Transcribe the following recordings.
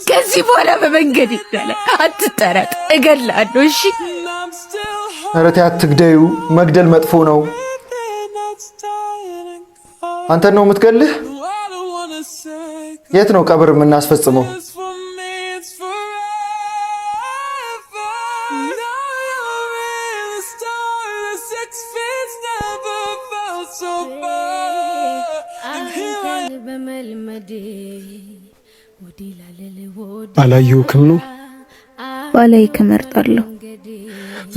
ከዚህ በኋላ በመንገድ ይላል አትጠረጥ፣ እገላለሁ። እሺ ኧረ ተይ አትግደዩ፣ መግደል መጥፎ ነው። አንተን ነው የምትገልህ? የት ነው ቀብር የምናስፈጽመው? አላየሁክም ነው ባላይ ከመርጣለሁ።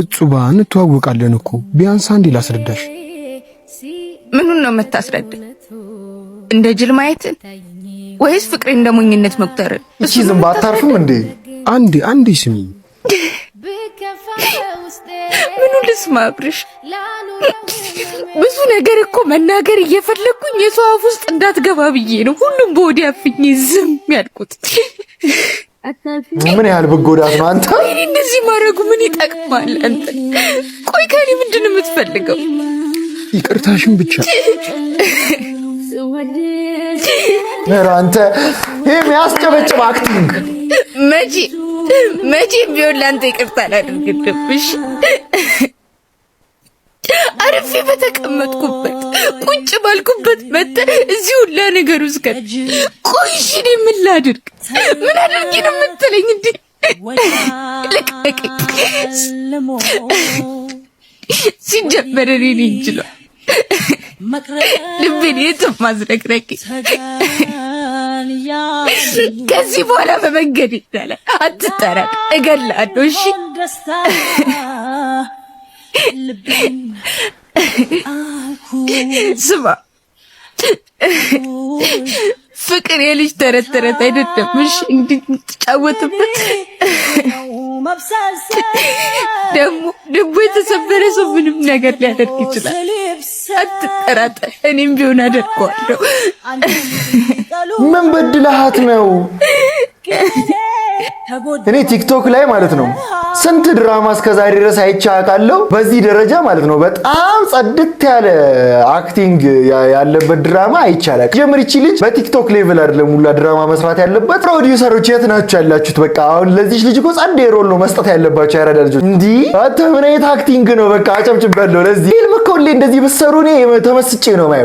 እጹባን እንተዋወቃለን እኮ ቢያንስ አንዴ ላስረዳሽ። ምኑን ነው የምታስረዳኝ? እንደ ጅል ማየትን ወይስ ፍቅሬ እንደ ሞኝነት መቁጠርን? እቺ ዝም ባታርፍም እንዴ? አንዴ ስሚ። ምኑ ልስማ አብርሽ? ብዙ ነገር እኮ መናገር እየፈለኩኝ የሰው አፍ ውስጥ እንዳትገባ ብዬ ነው ሁሉም በወዲያ አፍኜ ዝም ያልኩት። ምን ያህል ብጎዳት ነው አንተ? እኔ እንደዚህ ማድረጉ ምን ይጠቅማል? አንተ ቆይ ከኔ ምንድን ነው የምትፈልገው? ይቅርታሽን ብቻ። ኧረ አንተ ይሄ የሚያስጨበጭብ አክቲንግ መቼ ቢሆን ለአንተ ይቅርታ አላደርግልም። እሺ አርፌ በተቀመጥኩበት ቁጭ ባልኩበት መተህ እዚህ ሁላ ነገር ውስጥ ቆይ እሺ እኔ ምን ላድርግ? ምን አድርጌ ነው የምትለኝ እንዴ? ልቀቀኝ። ሲጀመር እኔ ነኝ እንችሏል ልቤን የትም ማዝረክረክ። ከዚህ በኋላ በመንገድ ይላል አትጠረጥ፣ እገላለሁ። እሺ ስማ ፍቅር የልጅ ተረት ተረት አይደለም። እሺ እንድትጫወትበት ደግሞ የተሰበረ ሰው ምንም ነገር ሊያደርግ ይችላል። አትጠራጠር፣ እኔም ቢሆን አደርገዋለሁ። ምን በድለሃት ነው? እኔ ቲክቶክ ላይ ማለት ነው ስንት ድራማ እስከዛሬ ድረስ አይቼ አውቃለሁ። በዚህ ደረጃ ማለት ነው በጣም ጸድት ያለ አክቲንግ ያለበት ድራማ አይቻልም። ጀምር ይቺ ልጅ በቲክቶክ ሌቭል አይደለም ሁላ ድራማ መስራት ያለበት። ፕሮዲውሰሮች የት ናችሁ ያላችሁት? በቃ አሁን ለዚህ ልጅ እኮ ጸድ ሮል ነው መስጠት ያለባችሁ። ያረዳ ልጆች እንዲ አንተ ምን አይነት አክቲንግ ነው? በቃ አጨብጭባለሁ። ለዚህ ፊልም እኮ እንደዚህ ብትሰሩ እኔ ተመስጬ ነው ማየው።